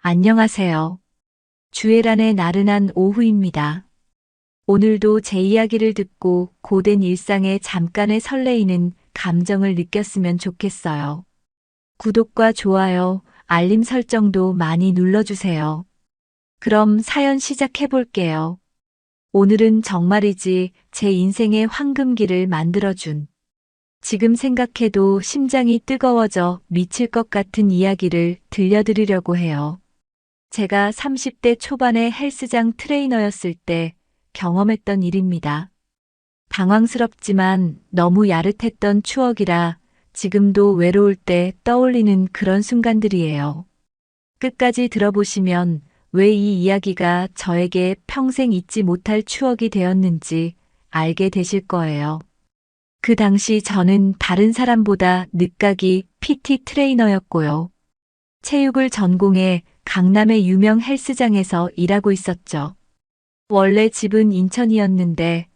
안녕하세요. 주애란의 나른한 오후입니다. 오늘도 제 이야기를 듣고 고된 일상에 잠깐의 설레이는 감정을 느꼈으면 좋겠어요. 구독과 좋아요, 알림 설정도 많이 눌러주세요. 그럼 사연 시작해 볼게요. 오늘은 정말이지 제 인생의 황금기를 만들어준 지금 생각해도 심장이 뜨거워져 미칠 것 같은 이야기를 들려드리려고 해요. 제가 30대 초반의 헬스장 트레이너였을 때 경험했던 일입니다. 당황스럽지만 너무 야릇했던 추억이라 지금도 외로울 때 떠올리는 그런 순간들이에요. 끝까지 들어보시면 왜 이 이야기가 저에게 평생 잊지 못할 추억이 되었는지 알게 되실 거예요. 그 당시 저는 다른 사람보다 늦가기 PT 트레이너였고요. 체육을 전공해 강남의 유명 헬스장에서 일하고 있었죠. 원래 집은 인천이었는데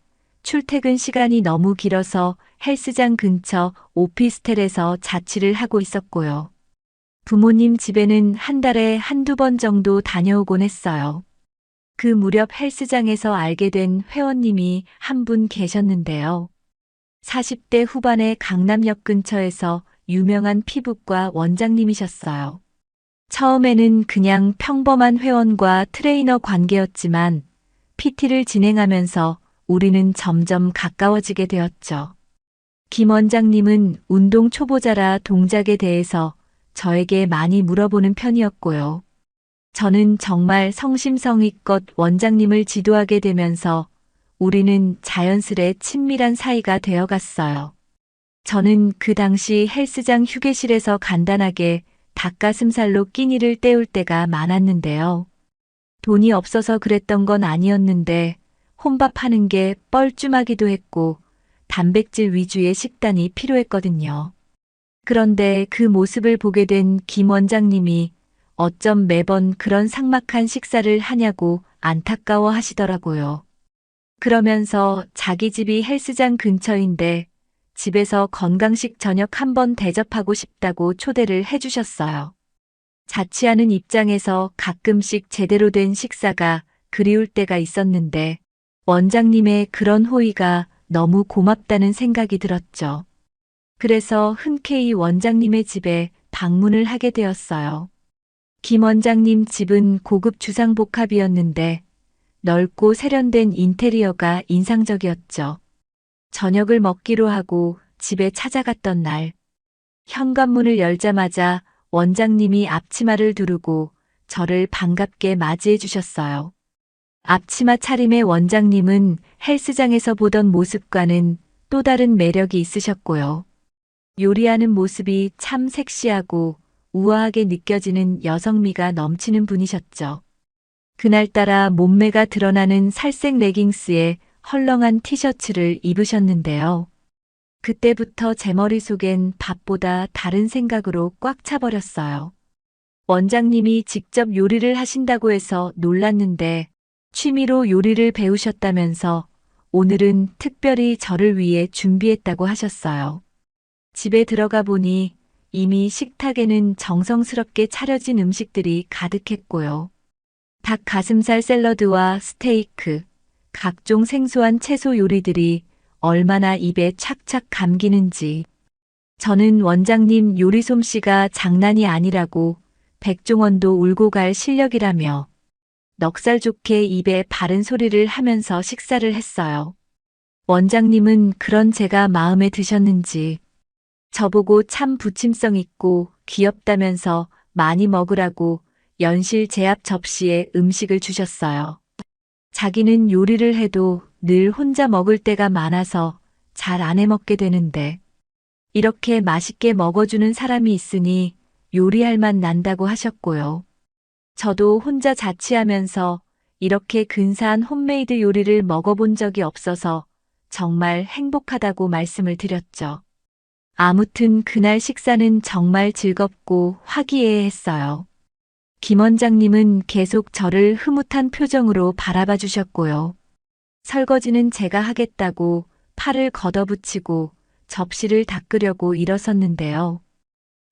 출퇴근 시간이 너무 길어서 헬스장 근처 오피스텔에서 자취를 하고 있었고요. 부모님 집에는 한 달에 한두 번 정도 다녀오곤 했어요. 그 무렵 헬스장에서 알게 된 회원님이 한 분 계셨는데요. 40대 후반의 강남역 근처에서 유명한 피부과 원장님이셨어요. 처음에는 그냥 평범한 회원과 트레이너 관계였지만 PT를 진행하면서 우리는 점점 가까워지게 되었죠. 김 원장님은 운동 초보자라 동작에 대해서 저에게 많이 물어보는 편이었고요. 저는 정말 성심성의껏 원장님을 지도하게 되면서 우리는 자연스레 친밀한 사이가 되어갔어요. 저는 그 당시 헬스장 휴게실에서 간단하게 닭가슴살로 끼니를 때울 때가 많았는데요. 돈이 없어서 그랬던 건 아니었는데 혼밥하는 게 뻘쭘하기도 했고 단백질 위주의 식단이 필요했거든요. 그런데 그 모습을 보게 된 김 원장님이 어쩜 매번 그런 삭막한 식사를 하냐고 안타까워 하시더라고요. 그러면서 자기 집이 헬스장 근처인데 집에서 건강식 저녁 한번 대접하고 싶다고 초대를 해주셨어요. 자취하는 입장에서 가끔씩 제대로 된 식사가 그리울 때가 있었는데 원장님의 그런 호의가 너무 고맙다는 생각이 들었죠. 그래서 흔쾌히 원장님의 집에 방문을 하게 되었어요. 김 원장님 집은 고급 주상복합이었는데 넓고 세련된 인테리어가 인상적이었죠. 저녁을 먹기로 하고 집에 찾아갔던 날, 현관문을 열자마자 원장님이 앞치마를 두르고 저를 반갑게 맞이해 주셨어요. 앞치마 차림의 원장님은 헬스장에서 보던 모습과는 또 다른 매력이 있으셨고요. 요리하는 모습이 참 섹시하고 우아하게 느껴지는 여성미가 넘치는 분이셨죠. 그날따라 몸매가 드러나는 살색 레깅스에 헐렁한 티셔츠를 입으셨는데요. 그때부터 제 머릿속엔 밥보다 다른 생각으로 꽉 차버렸어요. 원장님이 직접 요리를 하신다고 해서 놀랐는데 취미로 요리를 배우셨다면서 오늘은 특별히 저를 위해 준비했다고 하셨어요. 집에 들어가 보니 이미 식탁에는 정성스럽게 차려진 음식들이 가득했고요. 닭 가슴살 샐러드와 스테이크, 각종 생소한 채소 요리들이 얼마나 입에 착착 감기는지. 저는 원장님 요리 솜씨가 장난이 아니라고 백종원도 울고 갈 실력이라며 넉살 좋게 입에 바른 소리를 하면서 식사를 했어요. 원장님은 그런 제가 마음에 드셨는지 저보고 참 부침성 있고 귀엽다면서 많이 먹으라고 연실 제압 접시에 음식을 주셨어요. 자기는 요리를 해도 늘 혼자 먹을 때가 많아서 잘 안 해먹게 되는데 이렇게 맛있게 먹어주는 사람이 있으니 요리할 맛 난다고 하셨고요. 저도 혼자 자취하면서 이렇게 근사한 홈메이드 요리를 먹어본 적이 없어서 정말 행복하다고 말씀을 드렸죠. 아무튼 그날 식사는 정말 즐겁고 화기애애했어요. 김 원장님은 계속 저를 흐뭇한 표정으로 바라봐 주셨고요. 설거지는 제가 하겠다고 팔을 걷어붙이고 접시를 닦으려고 일어섰는데요.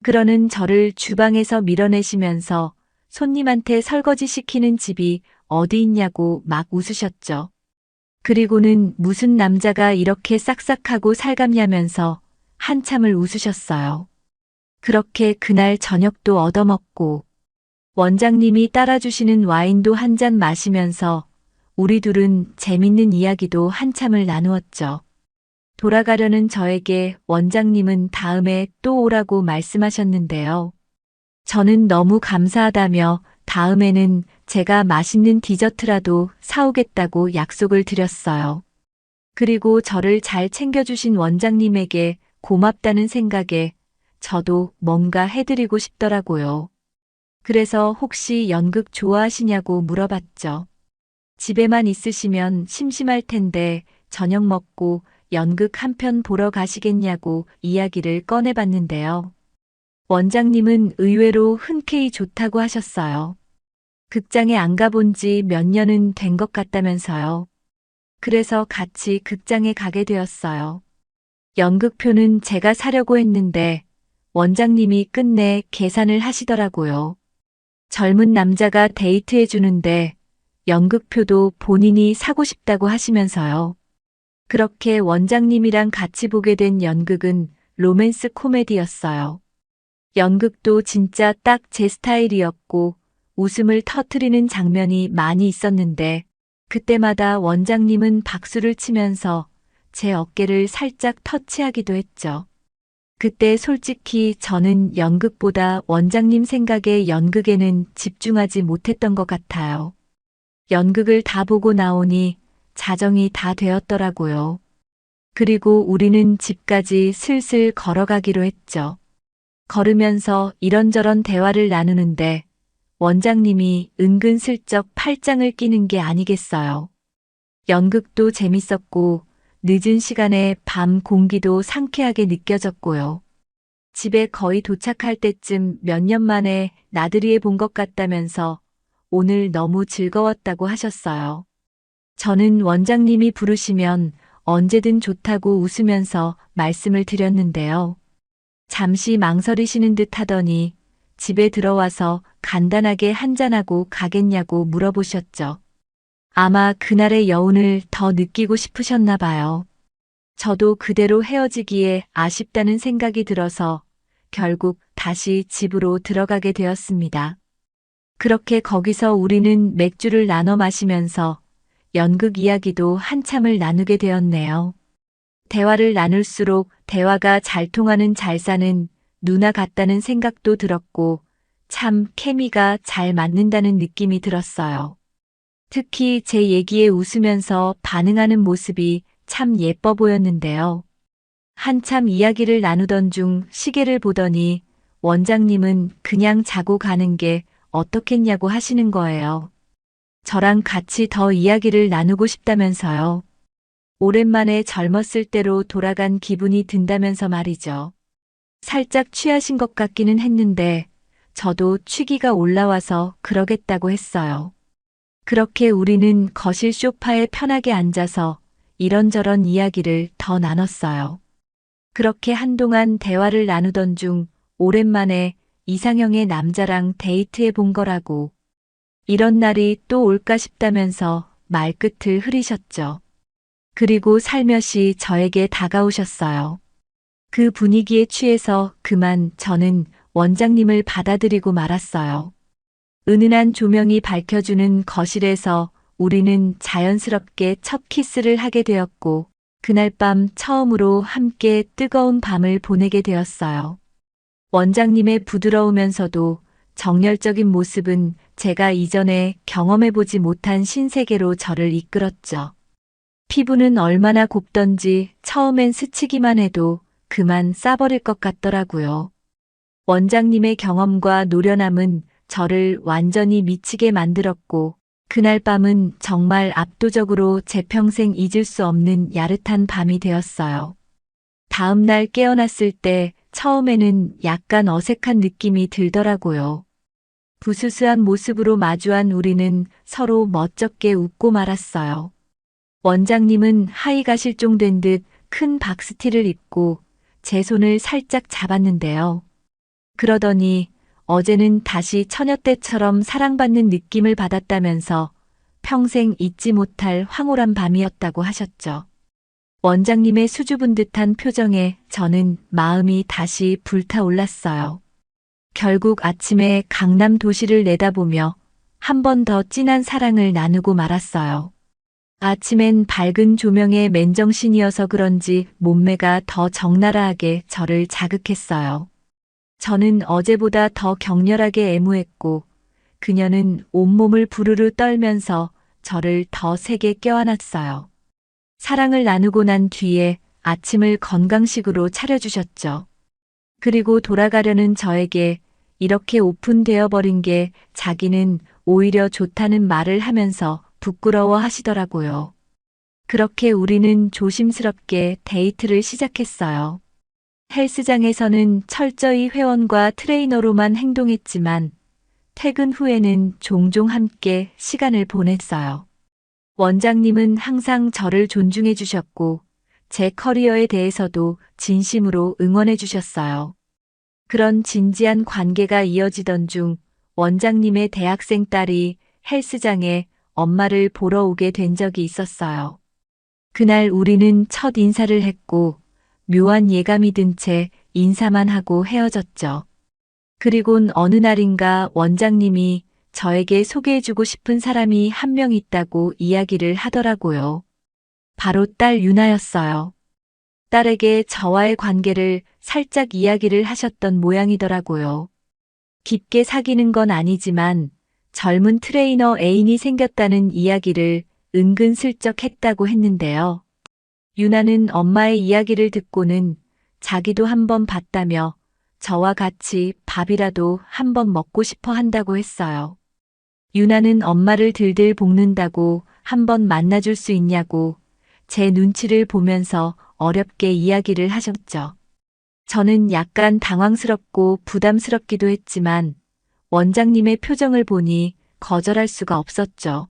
그러는 저를 주방에서 밀어내시면서 손님한테 설거지 시키는 집이 어디 있냐고 막 웃으셨죠. 그리고는 무슨 남자가 이렇게 싹싹하고 살갑냐면서 한참을 웃으셨어요. 그렇게 그날 저녁도 얻어먹고 원장님이 따라주시는 와인도 한 잔 마시면서 우리 둘은 재밌는 이야기도 한참을 나누었죠. 돌아가려는 저에게 원장님은 다음에 또 오라고 말씀하셨는데요. 저는 너무 감사하다며 다음에는 제가 맛있는 디저트라도 사오겠다고 약속을 드렸어요. 그리고 저를 잘 챙겨주신 원장님에게 고맙다는 생각에 저도 뭔가 해드리고 싶더라고요. 그래서 혹시 연극 좋아하시냐고 물어봤죠. 집에만 있으시면 심심할 텐데 저녁 먹고 연극 한 편 보러 가시겠냐고 이야기를 꺼내봤는데요. 원장님은 의외로 흔쾌히 좋다고 하셨어요. 극장에 안 가본 지 몇 년은 된 것 같다면서요. 그래서 같이 극장에 가게 되었어요. 연극표는 제가 사려고 했는데 원장님이 끝내 계산을 하시더라고요. 젊은 남자가 데이트해 주는데 연극표도 본인이 사고 싶다고 하시면서요. 그렇게 원장님이랑 같이 보게 된 연극은 로맨스 코미디였어요. 연극도 진짜 딱 제 스타일이었고 웃음을 터뜨리는 장면이 많이 있었는데 그때마다 원장님은 박수를 치면서 제 어깨를 살짝 터치하기도 했죠. 그때 솔직히 저는 연극보다 원장님 생각에 연극에는 집중하지 못했던 것 같아요. 연극을 다 보고 나오니 자정이 다 되었더라고요. 그리고 우리는 집까지 슬슬 걸어가기로 했죠. 걸으면서 이런저런 대화를 나누는데 원장님이 은근슬쩍 팔짱을 끼는 게 아니겠어요. 연극도 재밌었고 늦은 시간에 밤 공기도 상쾌하게 느껴졌고요. 집에 거의 도착할 때쯤 몇 년 만에 나들이에 본 것 같다면서 오늘 너무 즐거웠다고 하셨어요. 저는 원장님이 부르시면 언제든 좋다고 웃으면서 말씀을 드렸는데요. 잠시 망설이시는 듯 하더니 집에 들어와서 간단하게 한잔하고 가겠냐고 물어보셨죠. 아마 그날의 여운을 더 느끼고 싶으셨나 봐요. 저도 그대로 헤어지기에 아쉽다는 생각이 들어서 결국 다시 집으로 들어가게 되었습니다. 그렇게 거기서 우리는 맥주를 나눠 마시면서 연극 이야기도 한참을 나누게 되었네요. 대화를 나눌수록 대화가 잘 통하는 잘 사는 누나 같다는 생각도 들었고 참 케미가 잘 맞는다는 느낌이 들었어요. 특히 제 얘기에 웃으면서 반응하는 모습이 참 예뻐 보였는데요. 한참 이야기를 나누던 중 시계를 보더니 원장님은 그냥 자고 가는 게 어떻겠냐고 하시는 거예요. 저랑 같이 더 이야기를 나누고 싶다면서요. 오랜만에 젊었을 때로 돌아간 기분이 든다면서 말이죠. 살짝 취하신 것 같기는 했는데 저도 취기가 올라와서 그러겠다고 했어요. 그렇게 우리는 거실 소파에 편하게 앉아서 이런저런 이야기를 더 나눴어요. 그렇게 한동안 대화를 나누던 중 오랜만에 이상형의 남자랑 데이트해 본 거라고 이런 날이 또 올까 싶다면서 말끝을 흐리셨죠. 그리고 살며시 저에게 다가오셨어요. 그 분위기에 취해서 그만 저는 원장님을 받아들이고 말았어요. 은은한 조명이 밝혀주는 거실에서 우리는 자연스럽게 첫 키스를 하게 되었고 그날 밤 처음으로 함께 뜨거운 밤을 보내게 되었어요. 원장님의 부드러우면서도 정열적인 모습은 제가 이전에 경험해보지 못한 신세계로 저를 이끌었죠. 피부는 얼마나 곱던지 처음엔 스치기만 해도 그만 싸버릴 것 같더라고요. 원장님의 경험과 노련함은 저를 완전히 미치게 만들었고 그날 밤은 정말 압도적으로 제 평생 잊을 수 없는 야릇한 밤이 되었어요. 다음 날 깨어났을 때 처음에는 약간 어색한 느낌이 들더라고요. 부스스한 모습으로 마주한 우리는 서로 멋쩍게 웃고 말았어요. 원장님은 하의가 실종된 듯 큰 박스티를 입고 제 손을 살짝 잡았는데요. 그러더니 어제는 다시 처녀 때처럼 사랑받는 느낌을 받았다면서 평생 잊지 못할 황홀한 밤이었다고 하셨죠. 원장님의 수줍은 듯한 표정에 저는 마음이 다시 불타올랐어요. 결국 아침에 강남 도시를 내다보며 한 번 더 진한 사랑을 나누고 말았어요. 아침엔 밝은 조명의 맨정신이어서 그런지 몸매가 더 적나라하게 저를 자극했어요. 저는 어제보다 더 격렬하게 애무했고 그녀는 온몸을 부르르 떨면서 저를 더 세게 껴안았어요. 사랑을 나누고 난 뒤에 아침을 건강식으로 차려주셨죠. 그리고 돌아가려는 저에게 이렇게 오픈되어 버린 게 자기는 오히려 좋다는 말을 하면서 부끄러워 하시더라고요. 그렇게 우리는 조심스럽게 데이트를 시작했어요. 헬스장에서는 철저히 회원과 트레이너로만 행동했지만 퇴근 후에는 종종 함께 시간을 보냈어요. 원장님은 항상 저를 존중해 주셨고 제 커리어에 대해서도 진심으로 응원해 주셨어요. 그런 진지한 관계가 이어지던 중 원장님의 대학생 딸이 헬스장에 엄마를 보러 오게 된 적이 있었어요. 그날 우리는 첫 인사를 했고 묘한 예감이 든 채 인사만 하고 헤어졌죠. 그리곤 어느 날인가 원장님이 저에게 소개해주고 싶은 사람이 한 명 있다고 이야기를 하더라고요. 바로 딸 유나였어요. 딸에게 저와의 관계를 살짝 이야기를 하셨던 모양이더라고요. 깊게 사귀는 건 아니지만 젊은 트레이너 애인이 생겼다는 이야기를 은근슬쩍 했다고 했는데요. 유나는 엄마의 이야기를 듣고는 자기도 한번 봤다며 저와 같이 밥이라도 한번 먹고 싶어 한다고 했어요. 유나는 엄마를 들들 볶는다고 한번 만나줄 수 있냐고 제 눈치를 보면서 어렵게 이야기를 하셨죠. 저는 약간 당황스럽고 부담스럽기도 했지만 원장님의 표정을 보니 거절할 수가 없었죠.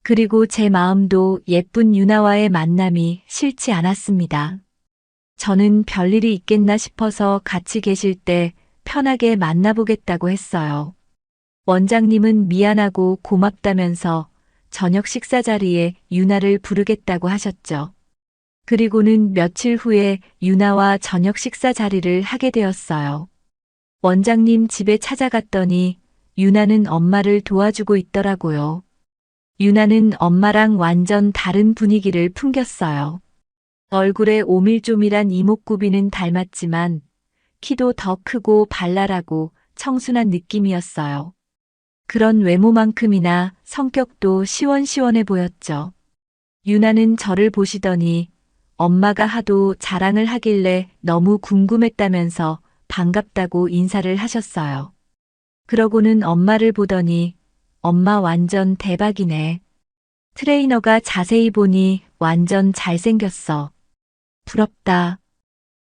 그리고 제 마음도 예쁜 유나와의 만남이 싫지 않았습니다. 저는 별일이 있겠나 싶어서 같이 계실 때 편하게 만나보겠다고 했어요. 원장님은 미안하고 고맙다면서 저녁 식사 자리에 유나를 부르겠다고 하셨죠. 그리고는 며칠 후에 유나와 저녁 식사 자리를 하게 되었어요. 원장님 집에 찾아갔더니 유나는 엄마를 도와주고 있더라고요. 유나는 엄마랑 완전 다른 분위기를 풍겼어요. 얼굴에 오밀조밀한 이목구비는 닮았지만 키도 더 크고 발랄하고 청순한 느낌이었어요. 그런 외모만큼이나 성격도 시원시원해 보였죠. 유나는 저를 보시더니 엄마가 하도 자랑을 하길래 너무 궁금했다면서 반갑다고 인사를 하셨어요. 그러고는 엄마를 보더니 엄마 완전 대박이네. 트레이너가 자세히 보니 완전 잘생겼어. 부럽다.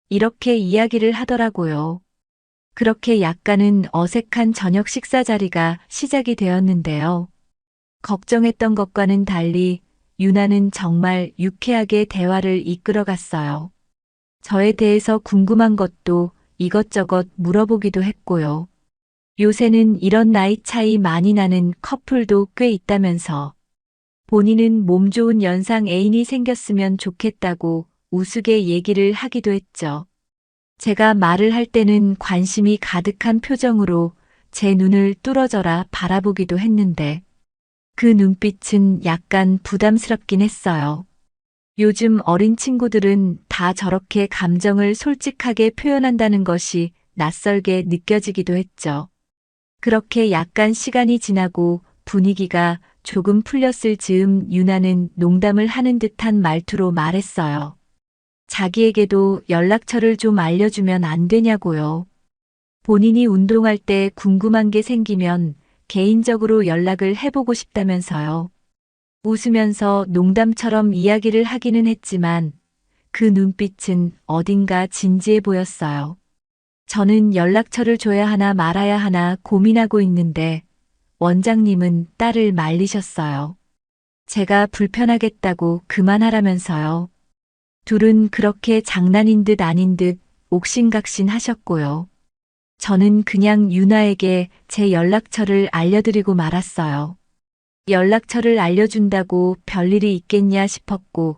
이렇게 이야기를 하더라고요. 그렇게 약간은 어색한 저녁 식사 자리가 시작이 되었는데요. 걱정했던 것과는 달리 유나는 정말 유쾌하게 대화를 이끌어갔어요. 저에 대해서 궁금한 것도 이것저것 물어보기도 했고요. 요새는 이런 나이 차이 많이 나는 커플도 꽤 있다면서 본인은 몸 좋은 연상 애인이 생겼으면 좋겠다고 우스개 얘기를 하기도 했죠. 제가 말을 할 때는 관심이 가득한 표정으로 제 눈을 뚫어져라 바라보기도 했는데 그 눈빛은 약간 부담스럽긴 했어요. 요즘 어린 친구들은 다 저렇게 감정을 솔직하게 표현한다는 것이 낯설게 느껴지기도 했죠. 그렇게 약간 시간이 지나고 분위기가 조금 풀렸을 즈음 유나는 농담을 하는 듯한 말투로 말했어요. 자기에게도 연락처를 좀 알려주면 안 되냐고요. 본인이 운동할 때 궁금한 게 생기면 개인적으로 연락을 해보고 싶다면서요. 웃으면서 농담처럼 이야기를 하기는 했지만 그 눈빛은 어딘가 진지해 보였어요. 저는 연락처를 줘야 하나 말아야 하나 고민하고 있는데 원장님은 딸을 말리셨어요. 제가 불편하겠다고 그만하라면서요. 둘은 그렇게 장난인 듯 아닌 듯 옥신각신 하셨고요. 저는 그냥 유나에게 제 연락처를 알려드리고 말았어요. 연락처를 알려준다고 별일이 있겠냐 싶었고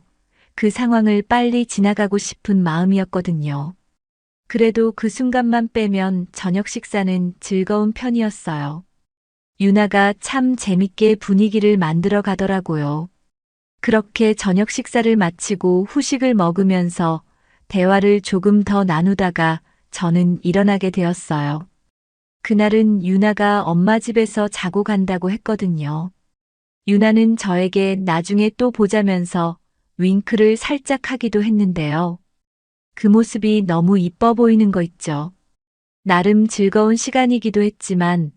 그 상황을 빨리 지나가고 싶은 마음이었거든요. 그래도 그 순간만 빼면 저녁 식사는 즐거운 편이었어요. 유나가 참 재밌게 분위기를 만들어 가더라고요. 그렇게 저녁 식사를 마치고 후식을 먹으면서 대화를 조금 더 나누다가 저는 일어나게 되었어요. 그날은 유나가 엄마 집에서 자고 간다고 했거든요. 유나는 저에게 나중에 또 보자면서 윙크를 살짝 하기도 했는데요. 그 모습이 너무 이뻐 보이는 거 있죠. 나름 즐거운 시간이기도 했지만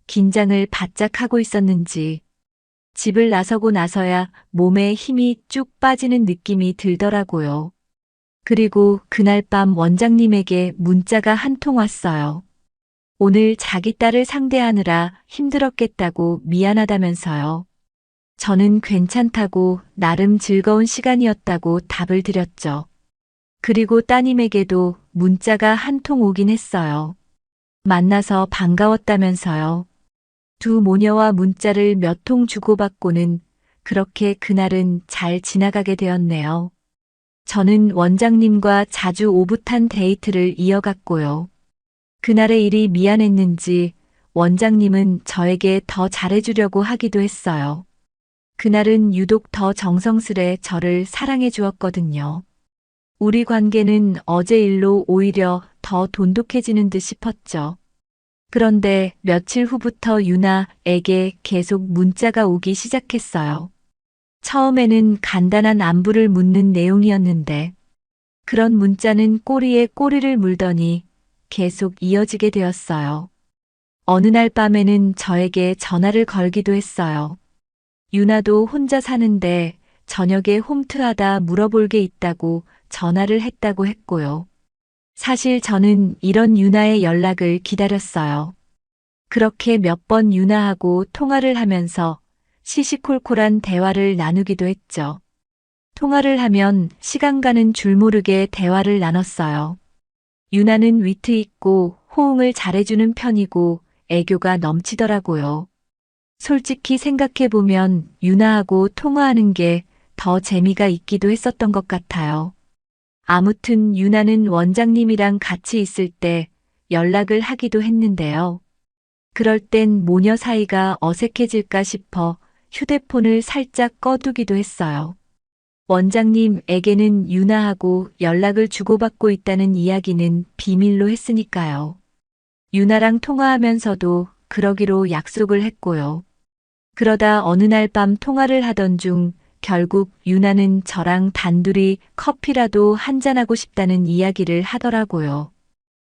긴장을 바짝 하고 있었는지 집을 나서고 나서야 몸에 힘이 쭉 빠지는 느낌이 들더라고요. 그리고 그날 밤 원장님에게 문자가 한 통 왔어요. 오늘 자기 딸을 상대하느라 힘들었겠다고 미안하다면서요. 저는 괜찮다고 나름 즐거운 시간이었다고 답을 드렸죠. 그리고 따님에게도 문자가 한 통 오긴 했어요. 만나서 반가웠다면서요. 두 모녀와 문자를 몇 통 주고받고는 그렇게 그날은 잘 지나가게 되었네요. 저는 원장님과 자주 오붓한 데이트를 이어갔고요. 그날의 일이 미안했는지 원장님은 저에게 더 잘해주려고 하기도 했어요. 그날은 유독 더 정성스레 저를 사랑해 주었거든요. 우리 관계는 어제 일로 오히려 더 돈독해지는 듯 싶었죠. 그런데 며칠 후부터 유나에게 계속 문자가 오기 시작했어요. 처음에는 간단한 안부를 묻는 내용이었는데 그런 문자는 꼬리에 꼬리를 물더니 계속 이어지게 되었어요. 어느 날 밤에는 저에게 전화를 걸기도 했어요. 유나도 혼자 사는데 저녁에 홈트하다 물어볼 게 있다고 전화를 했다고 했고요. 사실 저는 이런 유나의 연락을 기다렸어요. 그렇게 몇 번 유나하고 통화를 하면서 시시콜콜한 대화를 나누기도 했죠. 통화를 하면 시간 가는 줄 모르게 대화를 나눴어요. 유나는 위트 있고 호응을 잘해주는 편이고 애교가 넘치더라고요. 솔직히 생각해보면 유나하고 통화하는 게 더 재미가 있기도 했었던 것 같아요. 아무튼 유나는 원장님이랑 같이 있을 때 연락을 하기도 했는데요. 그럴 땐 모녀 사이가 어색해질까 싶어 휴대폰을 살짝 꺼두기도 했어요. 원장님에게는 유나하고 연락을 주고받고 있다는 이야기는 비밀로 했으니까요. 유나랑 통화하면서도 그러기로 약속을 했고요. 그러다 어느 날 밤 통화를 하던 중 결국 유나는 저랑 단둘이 커피라도 한잔하고 싶다는 이야기를 하더라고요.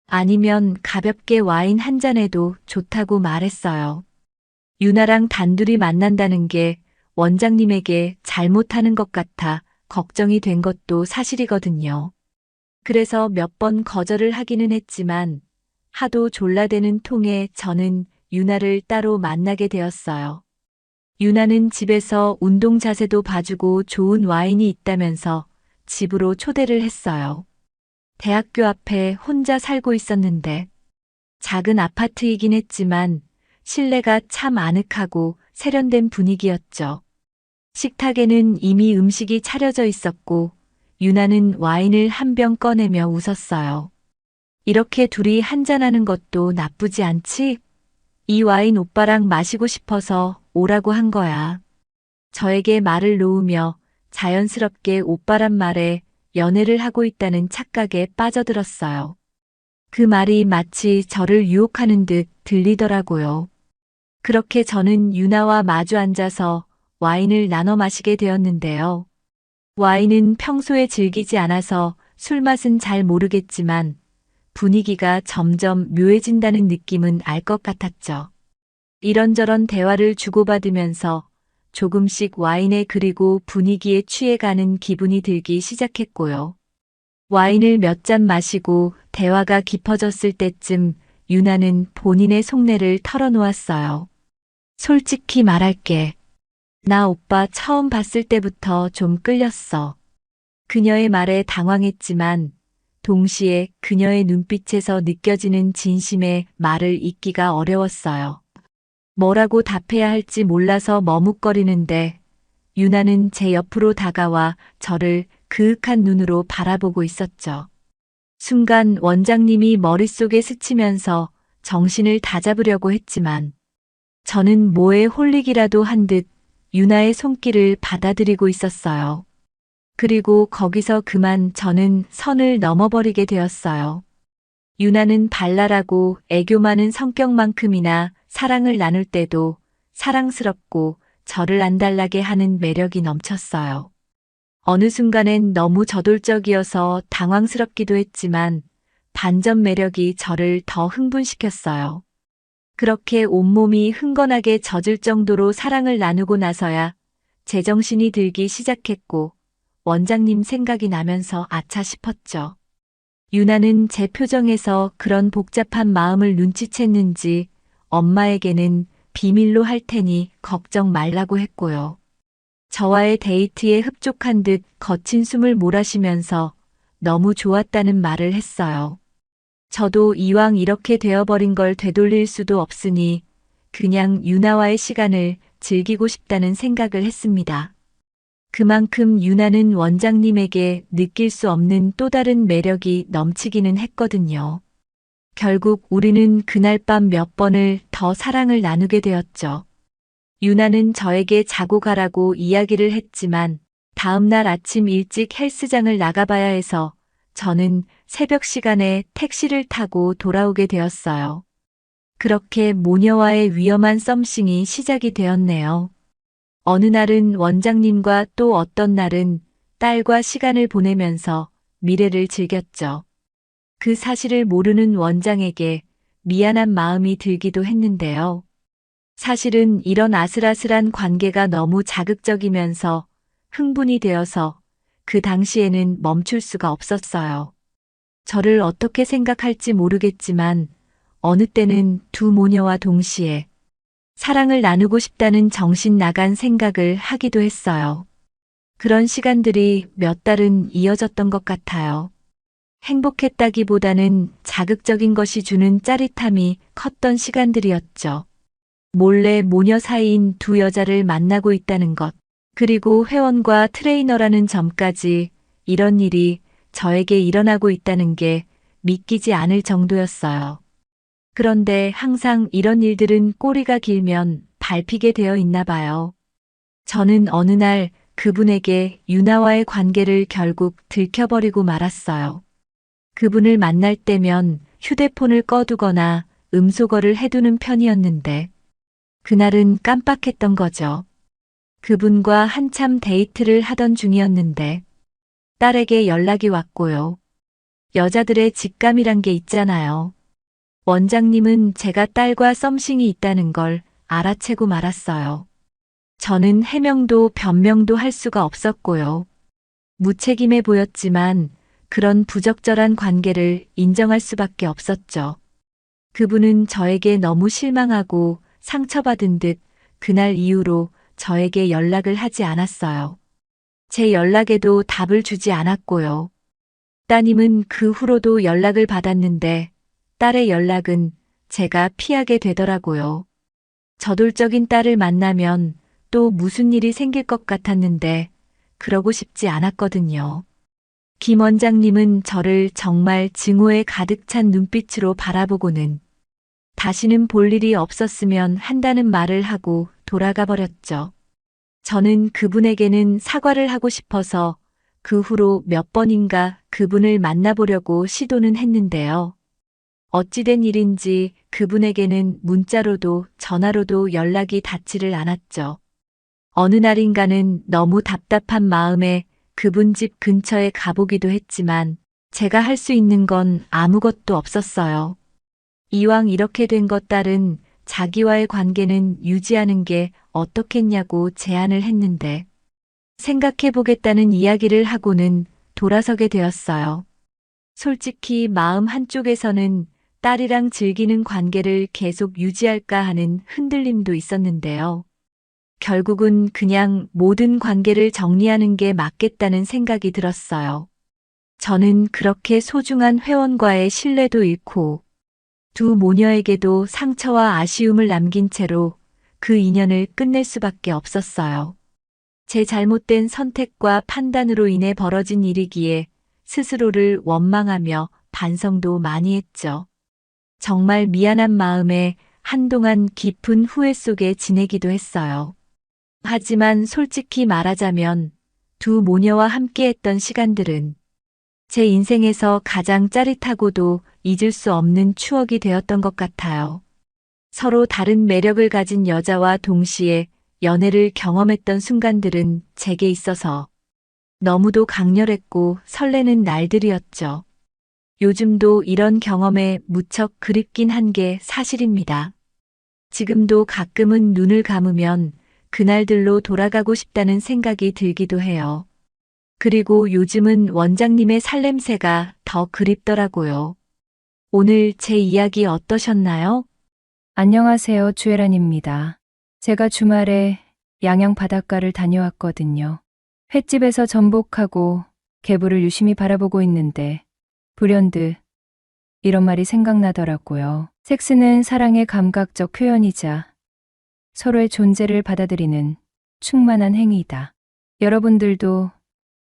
아니면 가볍게 와인 한 잔해도 좋다고 말했어요. 유나랑 단둘이 만난다는 게 원장님에게 잘못하는 것 같아 걱정이 된 것도 사실이거든요. 그래서 몇 번 거절을 하기는 했지만 하도 졸라대는 통에 저는 유나를 따로 만나게 되었어요. 유나는 집에서 운동 자세도 봐주고 좋은 와인이 있다면서 집으로 초대를 했어요. 대학교 앞에 혼자 살고 있었는데 작은 아파트이긴 했지만 실내가 참 아늑하고 세련된 분위기였죠. 식탁에는 이미 음식이 차려져 있었고 유나는 와인을 한 병 꺼내며 웃었어요. 이렇게 둘이 한잔하는 것도 나쁘지 않지? 이 와인 오빠랑 마시고 싶어서 오라고 한 거야. 저에게 말을 놓으며 자연스럽게 오빠란 말에 연애를 하고 있다는 착각에 빠져들었어요. 그 말이 마치 저를 유혹하는 듯 들리더라고요. 그렇게 저는 유나와 마주 앉아서 와인을 나눠 마시게 되었는데요. 와인은 평소에 즐기지 않아서 술 맛은 잘 모르겠지만 분위기가 점점 묘해진다는 느낌은 알 것 같았죠. 이런저런 대화를 주고받으면서 조금씩 와인에 그리고 분위기에 취해가는 기분이 들기 시작했고요. 와인을 몇 잔 마시고 대화가 깊어졌을 때쯤 유나는 본인의 속내를 털어놓았어요. 솔직히 말할게. 나 오빠 처음 봤을 때부터 좀 끌렸어. 그녀의 말에 당황했지만 동시에 그녀의 눈빛에서 느껴지는 진심에 말을 잇기가 어려웠어요. 뭐라고 답해야 할지 몰라서 머뭇거리는데 유나는 제 옆으로 다가와 저를 그윽한 눈으로 바라보고 있었죠. 순간 원장님이 머릿속에 스치면서 정신을 다잡으려고 했지만 저는 뭐에 홀리기라도 한 듯 유나의 손길을 받아들이고 있었어요. 그리고 거기서 그만 저는 선을 넘어버리게 되었어요. 유나는 발랄하고 애교 많은 성격만큼이나 사랑을 나눌 때도 사랑스럽고 저를 안달나게 하는 매력이 넘쳤어요. 어느 순간엔 너무 저돌적이어서 당황스럽기도 했지만 반전 매력이 저를 더 흥분시켰어요. 그렇게 온몸이 흥건하게 젖을 정도로 사랑을 나누고 나서야 제정신이 들기 시작했고 원장님 생각이 나면서 아차 싶었죠. 유나는 제 표정에서 그런 복잡한 마음을 눈치챘는지 엄마에게는 비밀로 할 테니 걱정 말라고 했고요. 저와의 데이트에 흡족한 듯 거친 숨을 몰아쉬면서 너무 좋았다는 말을 했어요. 저도 이왕 이렇게 되어버린 걸 되돌릴 수도 없으니 그냥 유나와의 시간을 즐기고 싶다는 생각을 했습니다. 그만큼 유나는 원장님에게 느낄 수 없는 또 다른 매력이 넘치기는 했거든요. 결국 우리는 그날 밤 몇 번을 더 사랑을 나누게 되었죠. 유나는 저에게 자고 가라고 이야기를 했지만 다음 날 아침 일찍 헬스장을 나가봐야 해서 저는 새벽 시간에 택시를 타고 돌아오게 되었어요. 그렇게 모녀와의 위험한 썸씽이 시작이 되었네요. 어느 날은 원장님과 또 어떤 날은 딸과 시간을 보내면서 미래를 즐겼죠. 그 사실을 모르는 원장에게 미안한 마음이 들기도 했는데요. 사실은 이런 아슬아슬한 관계가 너무 자극적이면서 흥분이 되어서 그 당시에는 멈출 수가 없었어요. 저를 어떻게 생각할지 모르겠지만 어느 때는 두 모녀와 동시에 사랑을 나누고 싶다는 정신 나간 생각을 하기도 했어요. 그런 시간들이 몇 달은 이어졌던 것 같아요. 행복했다기보다는 자극적인 것이 주는 짜릿함이 컸던 시간들이었죠. 몰래 모녀 사이인 두 여자를 만나고 있다는 것, 그리고 회원과 트레이너라는 점까지 이런 일이 저에게 일어나고 있다는 게 믿기지 않을 정도였어요. 그런데 항상 이런 일들은 꼬리가 길면 밟히게 되어 있나 봐요. 저는 어느 날 그분에게 유나와의 관계를 결국 들켜버리고 말았어요. 그분을 만날 때면 휴대폰을 꺼두거나 음소거를 해두는 편이었는데 그날은 깜빡했던 거죠. 그분과 한참 데이트를 하던 중이었는데 딸에게 연락이 왔고요. 여자들의 직감이란 게 있잖아요. 원장님은 제가 딸과 썸씽이 있다는 걸 알아채고 말았어요. 저는 해명도 변명도 할 수가 없었고요. 무책임해 보였지만 그런 부적절한 관계를 인정할 수밖에 없었죠. 그분은 저에게 너무 실망하고 상처받은 듯 그날 이후로 저에게 연락을 하지 않았어요. 제 연락에도 답을 주지 않았고요. 따님은 그 후로도 연락을 받았는데 딸의 연락은 제가 피하게 되더라고요. 저돌적인 딸을 만나면 또 무슨 일이 생길 것 같았는데 그러고 싶지 않았거든요. 김 원장님은 저를 정말 증오에 가득 찬 눈빛으로 바라보고는 다시는 볼 일이 없었으면 한다는 말을 하고 돌아가 버렸죠. 저는 그분에게는 사과를 하고 싶어서 그 후로 몇 번인가 그분을 만나보려고 시도는 했는데요. 어찌된 일인지 그분에게는 문자로도 전화로도 연락이 닿지를 않았죠. 어느 날인가는 너무 답답한 마음에 그분 집 근처에 가보기도 했지만 제가 할 수 있는 건 아무것도 없었어요. 이왕 이렇게 된 것 딸은 자기와의 관계는 유지하는 게 어떻겠냐고 제안을 했는데 생각해보겠다는 이야기를 하고는 돌아서게 되었어요. 솔직히 마음 한쪽에서는 딸이랑 즐기는 관계를 계속 유지할까 하는 흔들림도 있었는데요. 결국은 그냥 모든 관계를 정리하는 게 맞겠다는 생각이 들었어요. 저는 그렇게 소중한 회원과의 신뢰도 잃고 두 모녀에게도 상처와 아쉬움을 남긴 채로 그 인연을 끝낼 수밖에 없었어요. 제 잘못된 선택과 판단으로 인해 벌어진 일이기에 스스로를 원망하며 반성도 많이 했죠. 정말 미안한 마음에 한동안 깊은 후회 속에 지내기도 했어요. 하지만 솔직히 말하자면 두 모녀와 함께했던 시간들은 제 인생에서 가장 짜릿하고도 잊을 수 없는 추억이 되었던 것 같아요. 서로 다른 매력을 가진 여자와 동시에 연애를 경험했던 순간들은 제게 있어서 너무도 강렬했고 설레는 날들이었죠. 요즘도 이런 경험에 무척 그립긴 한 게 사실입니다. 지금도 가끔은 눈을 감으면 그날들로 돌아가고 싶다는 생각이 들기도 해요. 그리고 요즘은 원장님의 살냄새가 더 그립더라고요. 오늘 제 이야기 어떠셨나요? 안녕하세요, 주애란입니다. 제가 주말에 양양 바닷가를 다녀왔거든요. 횟집에서 전복하고 개불을 유심히 바라보고 있는데 불현듯 이런 말이 생각나더라고요. 섹스는 사랑의 감각적 표현이자 서로의 존재를 받아들이는 충만한 행위이다. 여러분들도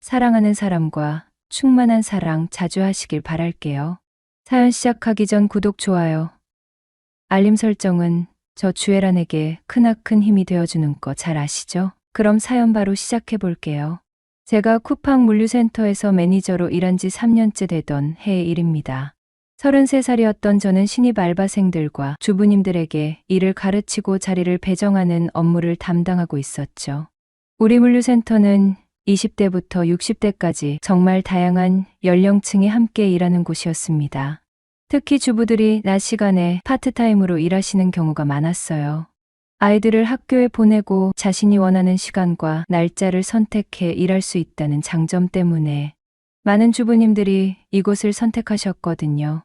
사랑하는 사람과 충만한 사랑 자주 하시길 바랄게요. 사연 시작하기 전 구독, 좋아요, 알림 설정은 저 주애란에게 크나큰 힘이 되어주는 거 잘 아시죠? 그럼 사연 바로 시작해 볼게요. 제가 쿠팡 물류센터에서 매니저로 일한 지 3년째 되던 해의 일입니다. 33살이었던 저는 신입 알바생들과 주부님들에게 일을 가르치고 자리를 배정하는 업무를 담당하고 있었죠. 우리 물류센터는 20대부터 60대까지 정말 다양한 연령층이 함께 일하는 곳이었습니다. 특히 주부들이 낮 시간에 파트타임으로 일하시는 경우가 많았어요. 아이들을 학교에 보내고 자신이 원하는 시간과 날짜를 선택해 일할 수 있다는 장점 때문에 많은 주부님들이 이곳을 선택하셨거든요.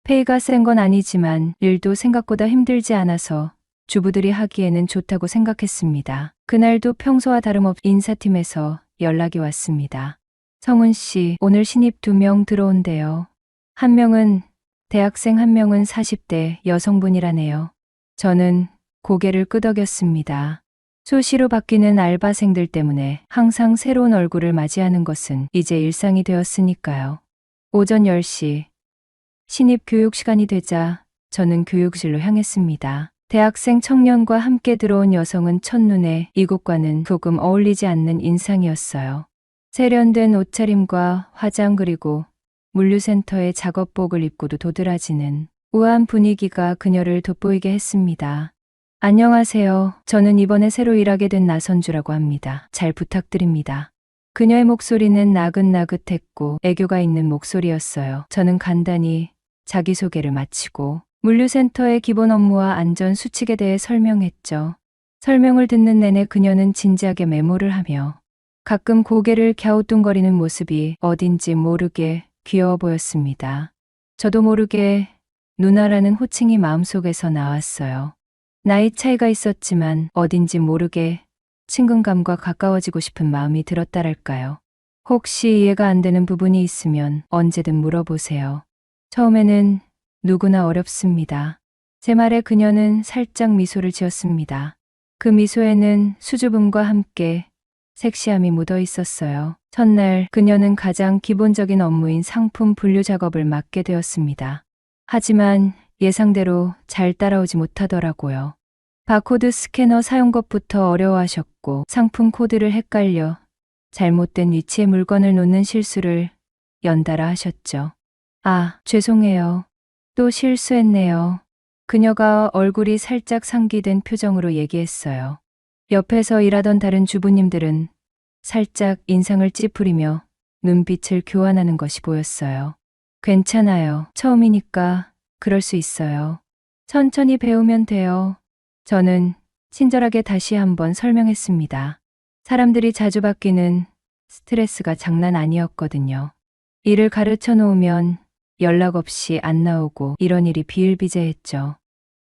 페이가 센 건 아니지만 일도 생각보다 힘들지 않아서 주부들이 하기에는 좋다고 생각했습니다. 그날도 평소와 다름없이 인사팀에서 연락이 왔습니다. 성은 씨, 오늘 신입 2명 들어온대요. 한 명은 대학생, 한 명은 40대 여성분이라네요. 저는 고개를 끄덕였습니다. 수시로 바뀌는 알바생들 때문에 항상 새로운 얼굴을 맞이하는 것은 이제 일상이 되었으니까요. 오전 10시, 신입 교육 시간이 되자 저는 교육실로 향했습니다. 대학생 청년과 함께 들어온 여성은 첫눈에 이곳과는 조금 어울리지 않는 인상이었어요. 세련된 옷차림과 화장, 그리고 물류센터의 작업복을 입고도 도드라지는 우아한 분위기가 그녀를 돋보이게 했습니다. 안녕하세요. 저는 이번에 새로 일하게 된 나선주라고 합니다. 잘 부탁드립니다. 그녀의 목소리는 나긋나긋했고 애교가 있는 목소리였어요. 저는 간단히 자기소개를 마치고 물류센터의 기본 업무와 안전 수칙에 대해 설명했죠. 설명을 듣는 내내 그녀는 진지하게 메모를 하며 가끔 고개를 갸우뚱거리는 모습이 어딘지 모르게 귀여워 보였습니다. 저도 모르게 누나라는 호칭이 마음속에서 나왔어요. 나이 차이가 있었지만 어딘지 모르게 친근감과 가까워지고 싶은 마음이 들었다랄까요. 혹시 이해가 안 되는 부분이 있으면 언제든 물어보세요. 처음에는 누구나 어렵습니다. 제 말에 그녀는 살짝 미소를 지었습니다. 그 미소에는 수줍음과 함께 섹시함이 묻어 있었어요. 첫날 그녀는 가장 기본적인 업무인 상품 분류 작업을 맡게 되었습니다. 하지만 예상대로 잘 따라오지 못하더라고요. 바코드 스캐너 사용 것부터 어려워하셨고 상품 코드를 헷갈려 잘못된 위치에 물건을 놓는 실수를 연달아 하셨죠. 아, 죄송해요. 또 실수했네요. 그녀가 얼굴이 살짝 상기된 표정으로 얘기했어요. 옆에서 일하던 다른 주부님들은 살짝 인상을 찌푸리며 눈빛을 교환하는 것이 보였어요. 괜찮아요. 처음이니까 그럴 수 있어요. 천천히 배우면 돼요. 저는 친절하게 다시 한번 설명했습니다. 사람들이 자주 바뀌는 스트레스가 장난 아니었거든요. 일을 가르쳐 놓으면 연락 없이 안 나오고 이런 일이 비일비재했죠.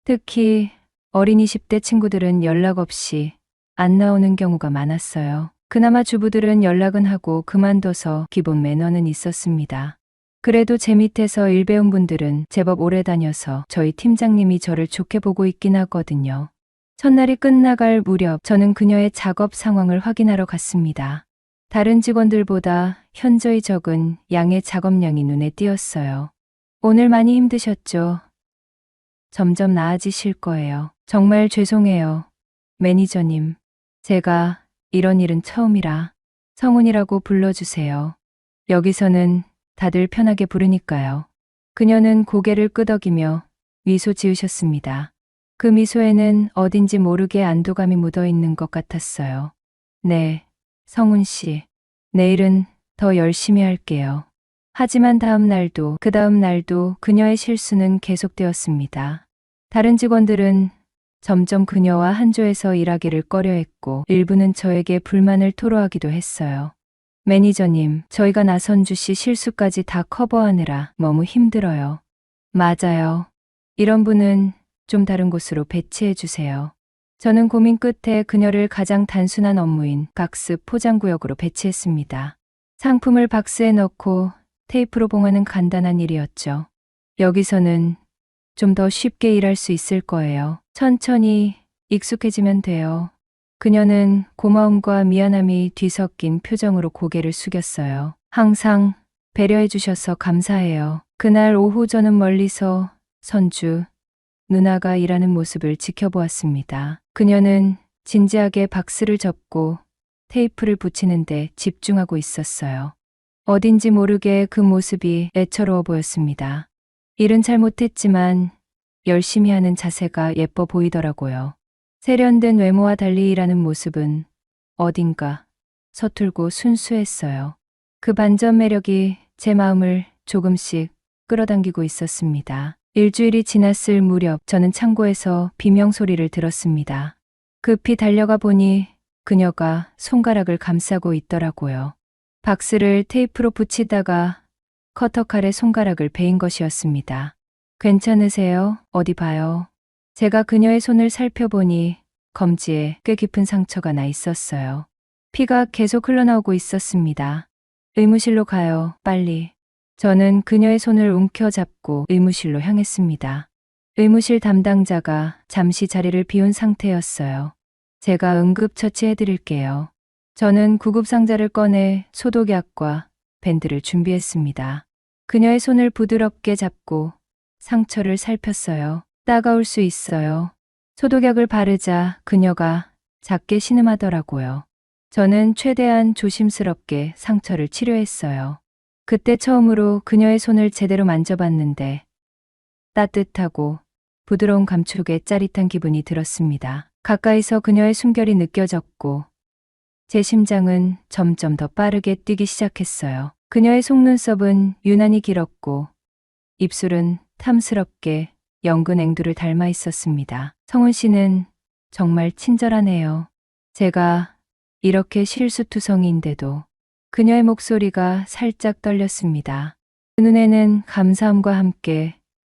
특히 어린 20대 친구들은 연락 없이 안 나오는 경우가 많았어요. 그나마 주부들은 연락은 하고 그만둬서 기본 매너는 있었습니다. 그래도 제 밑에서 일 배운 분들은 제법 오래 다녀서 저희 팀장님이 저를 좋게 보고 있긴 하거든요. 첫날이 끝나갈 무렵 저는 그녀의 작업 상황을 확인하러 갔습니다. 다른 직원들보다 현저히 적은 양의 작업량이 눈에 띄었어요. 오늘 많이 힘드셨죠? 점점 나아지실 거예요. 정말 죄송해요. 매니저님. 제가 이런 일은 처음이라 성훈이라고 불러주세요. 여기서는 다들 편하게 부르니까요. 그녀는 고개를 끄덕이며 미소 지으셨습니다. 그 미소에는 어딘지 모르게 안도감이 묻어 있는 것 같았어요. 네, 성훈 씨. 내일은 더 열심히 할게요. 하지만 다음 날도 그 다음 날도 그녀의 실수는 계속되었습니다. 다른 직원들은 점점 그녀와 한 조에서 일하기를 꺼려했고 일부는 저에게 불만을 토로하기도 했어요. 매니저님, 저희가 나선주 씨 실수까지 다 커버하느라 너무 힘들어요. 맞아요. 이런 분은 좀 다른 곳으로 배치해 주세요. 저는 고민 끝에 그녀를 가장 단순한 업무인 박스 포장구역으로 배치했습니다. 상품을 박스에 넣고 테이프로 봉하는 간단한 일이었죠. 여기서는 좀 더 쉽게 일할 수 있을 거예요. 천천히 익숙해지면 돼요. 그녀는 고마움과 미안함이 뒤섞인 표정으로 고개를 숙였어요. 항상 배려해 주셔서 감사해요. 그날 오후 저는 멀리서 선주, 누나가 일하는 모습을 지켜보았습니다. 그녀는 진지하게 박스를 접고 테이프를 붙이는데 집중하고 있었어요. 어딘지 모르게 그 모습이 애처로워 보였습니다. 일은 잘 못했지만 열심히 하는 자세가 예뻐 보이더라고요. 세련된 외모와 달리 일하는 모습은 어딘가 서툴고 순수했어요. 그 반전 매력이 제 마음을 조금씩 끌어당기고 있었습니다. 일주일이 지났을 무렵 저는 창고에서 비명 소리를 들었습니다. 급히 달려가 보니 그녀가 손가락을 감싸고 있더라고요. 박스를 테이프로 붙이다가 커터칼에 손가락을 베인 것이었습니다. 괜찮으세요? 어디 봐요. 제가 그녀의 손을 살펴보니 검지에 꽤 깊은 상처가 나 있었어요. 피가 계속 흘러나오고 있었습니다. 의무실로 가요, 빨리. 저는 그녀의 손을 움켜잡고 의무실로 향했습니다. 의무실 담당자가 잠시 자리를 비운 상태였어요. 제가 응급처치해드릴게요. 저는 구급상자를 꺼내 소독약과 밴드를 준비했습니다. 그녀의 손을 부드럽게 잡고 상처를 살폈어요. 따가울 수 있어요. 소독약을 바르자 그녀가 작게 신음하더라고요. 저는 최대한 조심스럽게 상처를 치료했어요. 그때 처음으로 그녀의 손을 제대로 만져봤는데 따뜻하고 부드러운 감촉에 짜릿한 기분이 들었습니다. 가까이서 그녀의 숨결이 느껴졌고 제 심장은 점점 더 빠르게 뛰기 시작했어요. 그녀의 속눈썹은 유난히 길었고 입술은 탐스럽게 연근 앵두를 닮아 있었습니다. 성훈 씨는 정말 친절하네요. 제가 이렇게 실수투성이인데도 그녀의 목소리가 살짝 떨렸습니다. 그 눈에는 감사함과 함께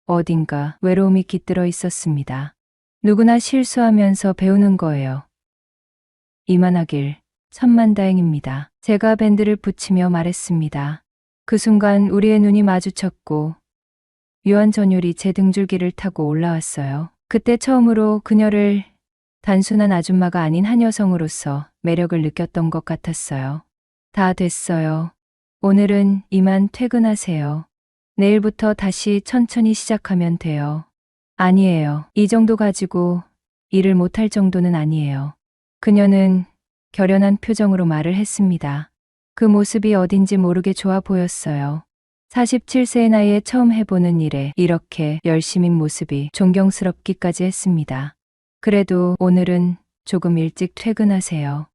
어딘가 외로움이 깃들어 있었습니다. 누구나 실수하면서 배우는 거예요. 이만하길 천만다행입니다. 제가 밴드를 붙이며 말했습니다. 그 순간 우리의 눈이 마주쳤고 유한 전율이 제 등줄기를 타고 올라왔어요. 그때 처음으로 그녀를 단순한 아줌마가 아닌 한 여성으로서 매력을 느꼈던 것 같았어요. 다 됐어요. 오늘은 이만 퇴근하세요. 내일부터 다시 천천히 시작하면 돼요. 아니에요. 이 정도 가지고 일을 못할 정도는 아니에요. 그녀는 결연한 표정으로 말을 했습니다. 그 모습이 어딘지 모르게 좋아 보였어요. 47세의 나이에 처음 해보는 일에 이렇게 열심인 모습이 존경스럽기까지 했습니다. 그래도 오늘은 조금 일찍 퇴근하세요.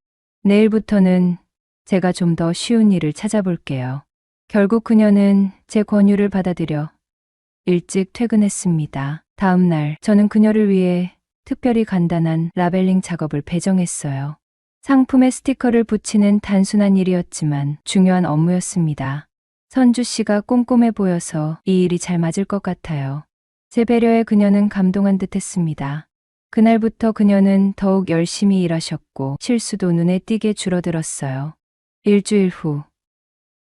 내일부터는 제가 좀 더 쉬운 일을 찾아볼게요. 결국 그녀는 제 권유를 받아들여 일찍 퇴근했습니다. 다음 날 저는 그녀를 위해 특별히 간단한 라벨링 작업을 배정했어요. 상품에 스티커를 붙이는 단순한 일이었지만 중요한 업무였습니다. 선주 씨가 꼼꼼해 보여서 이 일이 잘 맞을 것 같아요. 제 배려에 그녀는 감동한 듯 했습니다. 그날부터 그녀는 더욱 열심히 일하셨고 실수도 눈에 띄게 줄어들었어요. 일주일 후,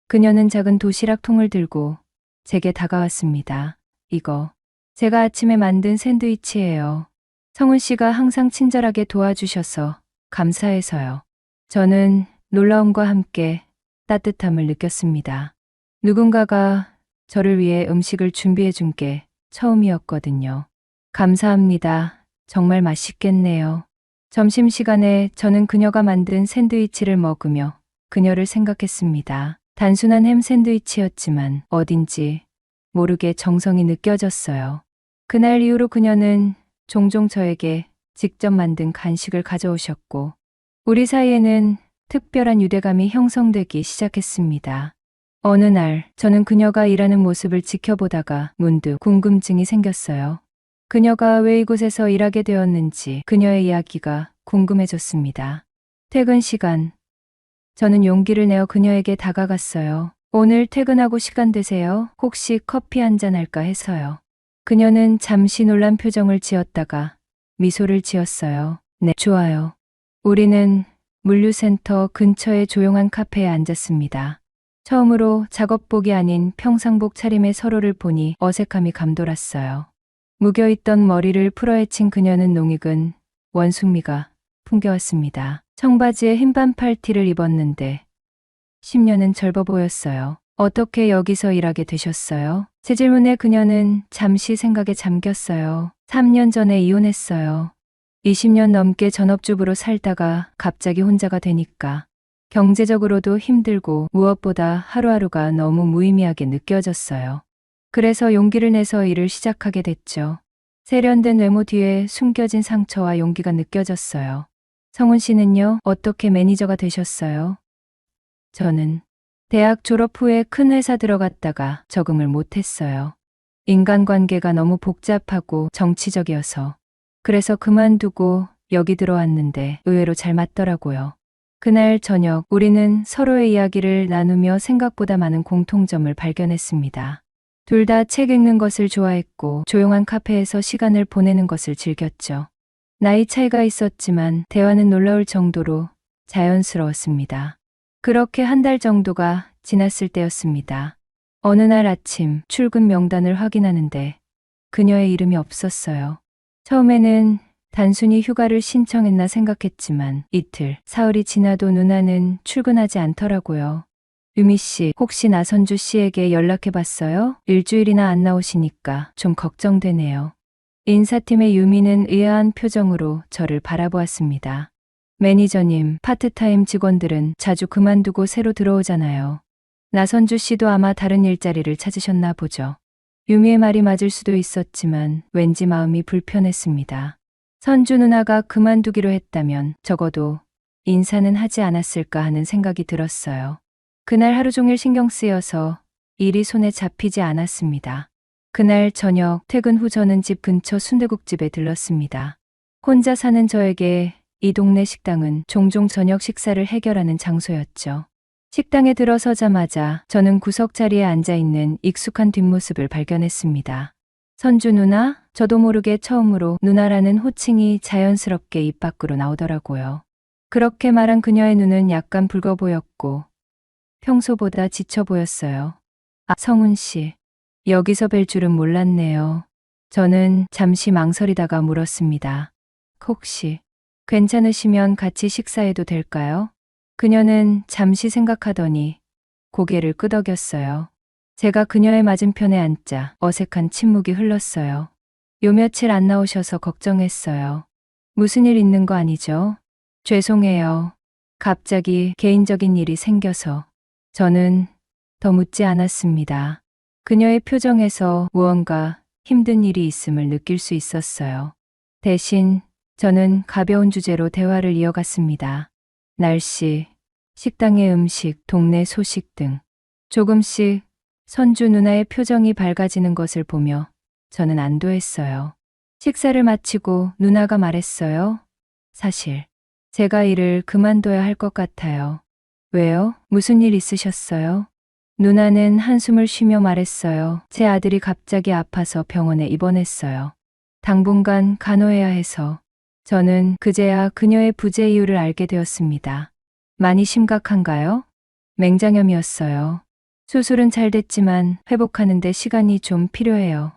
그녀는 작은 도시락 통을 들고 제게 다가왔습니다. 이거, 제가 아침에 만든 샌드위치예요. 성훈 씨가 항상 친절하게 도와주셔서 감사해서요. 저는 놀라움과 함께 따뜻함을 느꼈습니다. 누군가가 저를 위해 음식을 준비해 준 게 처음이었거든요. 감사합니다. 정말 맛있겠네요. 점심시간에 저는 그녀가 만든 샌드위치를 먹으며 그녀를 생각했습니다. 단순한 햄 샌드위치였지만 어딘지 모르게 정성이 느껴졌어요. 그날 이후로 그녀는 종종 저에게 직접 만든 간식을 가져오셨고, 우리 사이에는 특별한 유대감이 형성되기 시작했습니다. 어느 날, 저는 그녀가 일하는 모습을 지켜보다가 문득 궁금증이 생겼어요. 그녀가 왜 이곳에서 일하게 되었는지 그녀의 이야기가 궁금해졌습니다. 퇴근 시간, 저는 용기를 내어 그녀에게 다가갔어요. 오늘 퇴근하고 시간 되세요? 혹시 커피 한잔 할까 해서요. 그녀는 잠시 놀란 표정을 지었다가 미소를 지었어요. 네, 좋아요. 우리는 물류센터 근처의 조용한 카페에 앉았습니다. 처음으로 작업복이 아닌 평상복 차림의 서로를 보니 어색함이 감돌았어요. 묵여있던 머리를 풀어헤친 그녀는 농익은 원숭미가 풍겨왔습니다. 청바지에 흰 반팔티를 입었는데 10년은 젊어 보였어요. 어떻게 여기서 일하게 되셨어요? 제 질문에 그녀는 잠시 생각에 잠겼어요. 3년 전에 이혼했어요. 20년 넘게 전업주부로 살다가 갑자기 혼자가 되니까 경제적으로도 힘들고 무엇보다 하루하루가 너무 무의미하게 느껴졌어요. 그래서 용기를 내서 일을 시작하게 됐죠. 세련된 외모 뒤에 숨겨진 상처와 용기가 느껴졌어요. 성훈 씨는요, 어떻게 매니저가 되셨어요? 저는 대학 졸업 후에 큰 회사 들어갔다가 적응을 못했어요. 인간관계가 너무 복잡하고 정치적이어서. 그래서 그만두고 여기 들어왔는데 의외로 잘 맞더라고요. 그날 저녁 우리는 서로의 이야기를 나누며 생각보다 많은 공통점을 발견했습니다. 둘 다 책 읽는 것을 좋아했고 조용한 카페에서 시간을 보내는 것을 즐겼죠. 나이 차이가 있었지만 대화는 놀라울 정도로 자연스러웠습니다. 그렇게 한 달 정도가 지났을 때였습니다. 어느 날 아침 출근 명단을 확인하는데 그녀의 이름이 없었어요. 처음에는 단순히 휴가를 신청했나 생각했지만 이틀, 사흘이 지나도 누나는 출근하지 않더라고요. 유미 씨, 혹시 나선주 씨에게 연락해 봤어요? 일주일이나 안 나오시니까 좀 걱정되네요. 인사팀의 유미는 의아한 표정으로 저를 바라보았습니다. 매니저님, 파트타임 직원들은 자주 그만두고 새로 들어오잖아요. 나선주 씨도 아마 다른 일자리를 찾으셨나 보죠. 유미의 말이 맞을 수도 있었지만 왠지 마음이 불편했습니다. 선주 누나가 그만두기로 했다면 적어도 인사는 하지 않았을까 하는 생각이 들었어요. 그날 하루 종일 신경 쓰여서 일이 손에 잡히지 않았습니다. 그날 저녁 퇴근 후 저는 집 근처 순댓국집에 들렀습니다. 혼자 사는 저에게 이 동네 식당은 종종 저녁 식사를 해결하는 장소였죠. 식당에 들어서자마자 저는 구석 자리에 앉아있는 익숙한 뒷모습을 발견했습니다. 선주 누나? 저도 모르게 처음으로 누나라는 호칭이 자연스럽게 입 밖으로 나오더라고요. 그렇게 말한 그녀의 눈은 약간 붉어 보였고 평소보다 지쳐 보였어요. 아, 성훈 씨. 여기서 뵐 줄은 몰랐네요. 저는 잠시 망설이다가 물었습니다. 혹시 괜찮으시면 같이 식사해도 될까요? 그녀는 잠시 생각하더니 고개를 끄덕였어요. 제가 그녀의 맞은편에 앉자 어색한 침묵이 흘렀어요. 요 며칠 안 나오셔서 걱정했어요. 무슨 일 있는 거 아니죠? 죄송해요. 갑자기 개인적인 일이 생겨서. 저는 더 묻지 않았습니다. 그녀의 표정에서 무언가 힘든 일이 있음을 느낄 수 있었어요. 대신 저는 가벼운 주제로 대화를 이어갔습니다. 날씨, 식당의 음식, 동네 소식 등. 조금씩 선주 누나의 표정이 밝아지는 것을 보며 저는 안도했어요. 식사를 마치고 누나가 말했어요. 사실 제가 일을 그만둬야 할 것 같아요. 왜요? 무슨 일 있으셨어요? 누나는 한숨을 쉬며 말했어요. 제 아들이 갑자기 아파서 병원에 입원했어요. 당분간 간호해야 해서 저는 그제야 그녀의 부재 이유를 알게 되었습니다. 많이 심각한가요? 맹장염이었어요. 수술은 잘 됐지만 회복하는데 시간이 좀 필요해요.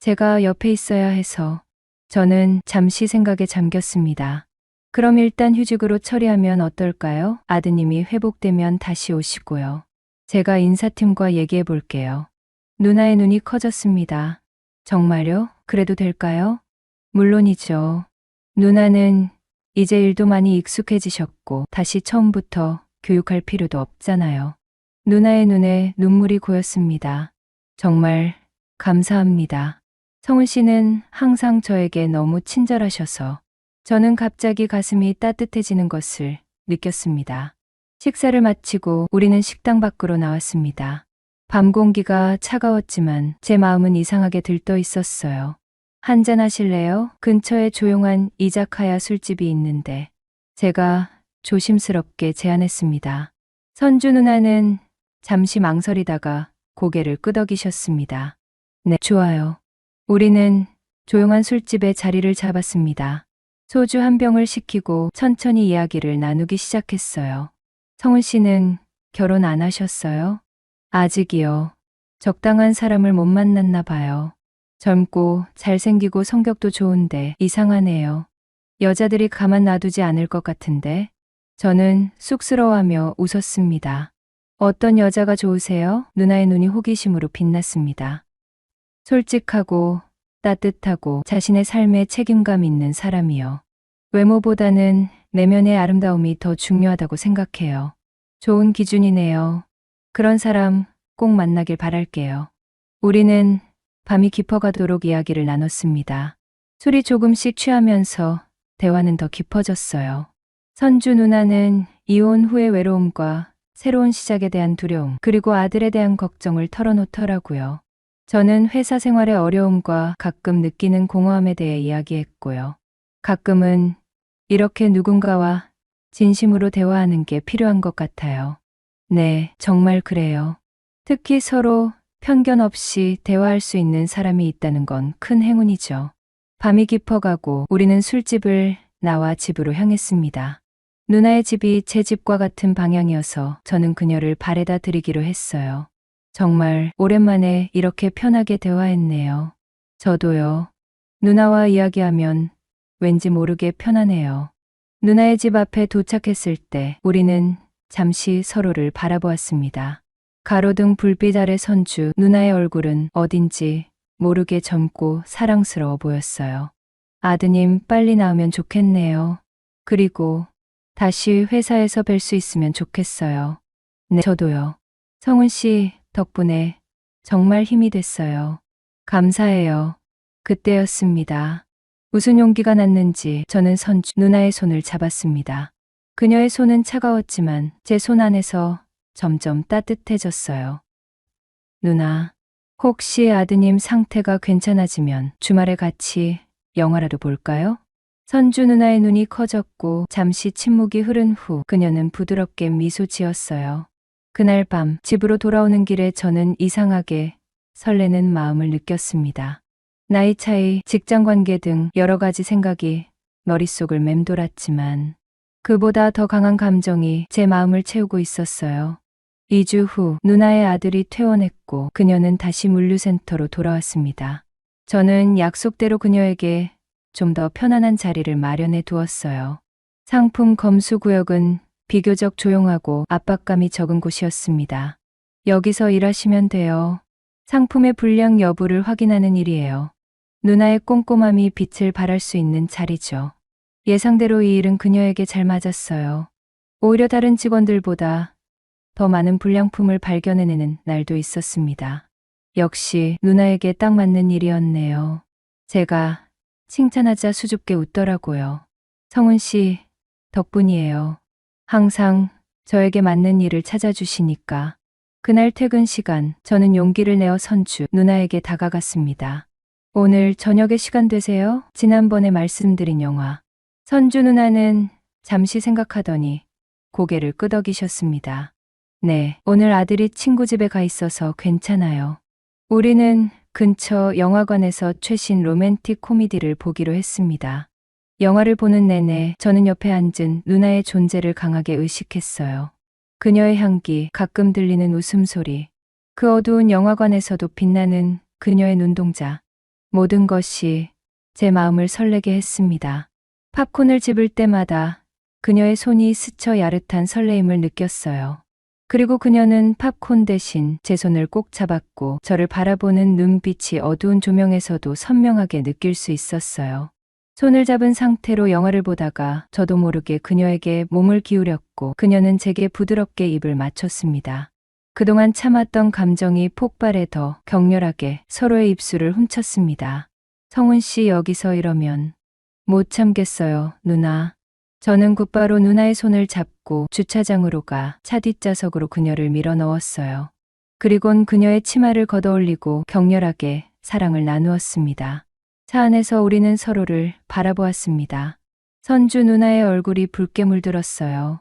제가 옆에 있어야 해서 저는 잠시 생각에 잠겼습니다. 그럼 일단 휴직으로 처리하면 어떨까요? 아드님이 회복되면 다시 오시고요. 제가 인사팀과 얘기해 볼게요. 누나의 눈이 커졌습니다. 정말요? 그래도 될까요? 물론이죠. 누나는 이제 일도 많이 익숙해지셨고 다시 처음부터 교육할 필요도 없잖아요. 누나의 눈에 눈물이 고였습니다. 정말 감사합니다. 성훈 씨는 항상 저에게 너무 친절하셔서 저는 갑자기 가슴이 따뜻해지는 것을 느꼈습니다. 식사를 마치고 우리는 식당 밖으로 나왔습니다. 밤 공기가 차가웠지만 제 마음은 이상하게 들떠 있었어요. 한잔 하실래요? 근처에 조용한 이자카야 술집이 있는데 제가 조심스럽게 제안했습니다. 선주 누나는 잠시 망설이다가 고개를 끄덕이셨습니다. 네, 좋아요. 우리는 조용한 술집에 자리를 잡았습니다. 소주 한 병을 시키고 천천히 이야기를 나누기 시작했어요. 성훈 씨는 결혼 안 하셨어요? 아직이요. 적당한 사람을 못 만났나 봐요. 젊고 잘생기고 성격도 좋은데 이상하네요. 여자들이 가만 놔두지 않을 것 같은데. 저는 쑥스러워하며 웃었습니다. 어떤 여자가 좋으세요? 누나의 눈이 호기심으로 빛났습니다. 솔직하고 따뜻하고 자신의 삶에 책임감 있는 사람이요. 외모보다는 내면의 아름다움이 더 중요하다고 생각해요. 좋은 기준이네요. 그런 사람 꼭 만나길 바랄게요. 우리는 밤이 깊어가도록 이야기를 나눴습니다. 술이 조금씩 취하면서 대화는 더 깊어졌어요. 선주 누나는 이혼 후의 외로움과 새로운 시작에 대한 두려움, 그리고 아들에 대한 걱정을 털어놓더라고요. 저는 회사 생활의 어려움과 가끔 느끼는 공허함에 대해 이야기했고요. 가끔은 이렇게 누군가와 진심으로 대화하는 게 필요한 것 같아요. 네, 정말 그래요. 특히 서로 편견 없이 대화할 수 있는 사람이 있다는 건 큰 행운이죠. 밤이 깊어가고 우리는 술집을 나와 집으로 향했습니다. 누나의 집이 제 집과 같은 방향이어서 저는 그녀를 바래다 드리기로 했어요. 정말 오랜만에 이렇게 편하게 대화했네요. 저도요. 누나와 이야기하면 왠지 모르게 편하네요. 누나의 집 앞에 도착했을 때 우리는 잠시 서로를 바라보았습니다. 가로등 불빛 아래 선주 누나의 얼굴은 어딘지 모르게 젊고 사랑스러워 보였어요. 아드님 빨리 나으면 좋겠네요. 그리고 다시 회사에서 뵐 수 있으면 좋겠어요. 네, 저도요. 성훈 씨 덕분에 정말 힘이 됐어요. 감사해요. 그때였습니다. 무슨 용기가 났는지 저는 선주 누나의 손을 잡았습니다. 그녀의 손은 차가웠지만 제 손 안에서 점점 따뜻해졌어요. 누나, 혹시 아드님 상태가 괜찮아지면 주말에 같이 영화라도 볼까요? 선주 누나의 눈이 커졌고 잠시 침묵이 흐른 후 그녀는 부드럽게 미소 지었어요. 그날 밤 집으로 돌아오는 길에 저는 이상하게 설레는 마음을 느꼈습니다. 나이 차이, 직장 관계 등 여러 가지 생각이 머릿속을 맴돌았지만 그보다 더 강한 감정이 제 마음을 채우고 있었어요. 2주 후 누나의 아들이 퇴원했고 그녀는 다시 물류센터로 돌아왔습니다. 저는 약속대로 그녀에게 좀 더 편안한 자리를 마련해 두었어요. 상품 검수 구역은 비교적 조용하고 압박감이 적은 곳이었습니다. 여기서 일하시면 돼요. 상품의 불량 여부를 확인하는 일이에요. 누나의 꼼꼼함이 빛을 발할 수 있는 자리죠. 예상대로 이 일은 그녀에게 잘 맞았어요. 오히려 다른 직원들보다 더 많은 불량품을 발견해내는 날도 있었습니다. 역시 누나에게 딱 맞는 일이었네요. 제가 칭찬하자 수줍게 웃더라고요. 성훈 씨 덕분이에요. 항상 저에게 맞는 일을 찾아주시니까. 그날 퇴근 시간 저는 용기를 내어 선주 누나에게 다가갔습니다. 오늘 저녁에 시간 되세요? 지난번에 말씀드린 영화. 선주 누나는 잠시 생각하더니 고개를 끄덕이셨습니다. 네, 오늘 아들이 친구 집에 가 있어서 괜찮아요. 우리는 근처 영화관에서 최신 로맨틱 코미디를 보기로 했습니다. 영화를 보는 내내 저는 옆에 앉은 누나의 존재를 강하게 의식했어요. 그녀의 향기, 가끔 들리는 웃음소리, 그 어두운 영화관에서도 빛나는 그녀의 눈동자, 모든 것이 제 마음을 설레게 했습니다. 팝콘을 집을 때마다 그녀의 손이 스쳐 야릇한 설레임을 느꼈어요. 그리고 그녀는 팝콘 대신 제 손을 꼭 잡았고 저를 바라보는 눈빛이 어두운 조명에서도 선명하게 느낄 수 있었어요. 손을 잡은 상태로 영화를 보다가 저도 모르게 그녀에게 몸을 기울였고 그녀는 제게 부드럽게 입을 맞췄습니다. 그동안 참았던 감정이 폭발해 더 격렬하게 서로의 입술을 훔쳤습니다. 성훈 씨 여기서 이러면 못 참겠어요, 누나. 저는 곧바로 누나의 손을 잡고 주차장으로 가 차 뒷좌석으로 그녀를 밀어 넣었어요. 그리곤 그녀의 치마를 걷어올리고 격렬하게 사랑을 나누었습니다. 차 안에서 우리는 서로를 바라보았습니다. 선주 누나의 얼굴이 붉게 물들었어요.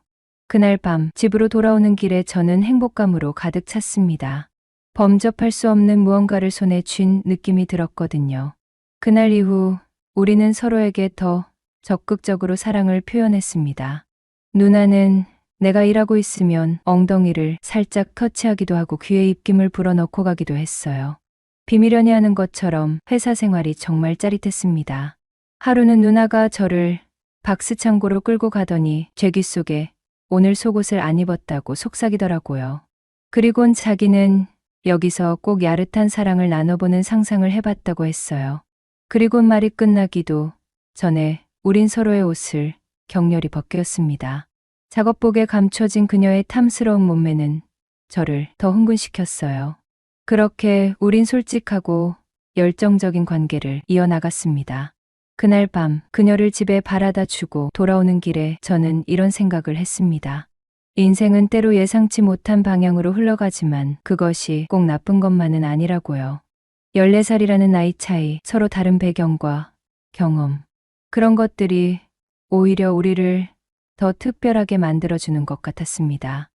그날 밤 집으로 돌아오는 길에 저는 행복감으로 가득 찼습니다. 범접할 수 없는 무언가를 손에 쥔 느낌이 들었거든요. 그날 이후 우리는 서로에게 더 적극적으로 사랑을 표현했습니다. 누나는 내가 일하고 있으면 엉덩이를 살짝 터치하기도 하고 귀에 입김을 불어넣고 가기도 했어요. 비밀 연애하는 것처럼 회사 생활이 정말 짜릿했습니다. 하루는 누나가 저를 박스창고로 끌고 가더니 제 귀 속에 오늘 속옷을 안 입었다고 속삭이더라고요. 그리곤 자기는 여기서 꼭 야릇한 사랑을 나눠보는 상상을 해봤다고 했어요. 그리곤 말이 끝나기도 전에 우린 서로의 옷을 격렬히 벗겼습니다. 작업복에 감춰진 그녀의 탐스러운 몸매는 저를 더 흥분시켰어요. 그렇게 우린 솔직하고 열정적인 관계를 이어나갔습니다. 그날 밤 그녀를 집에 바라다 주고 돌아오는 길에 저는 이런 생각을 했습니다. 인생은 때로 예상치 못한 방향으로 흘러가지만 그것이 꼭 나쁜 것만은 아니라고요. 14살이라는 나이 차이, 서로 다른 배경과 경험, 그런 것들이 오히려 우리를 더 특별하게 만들어주는 것 같았습니다.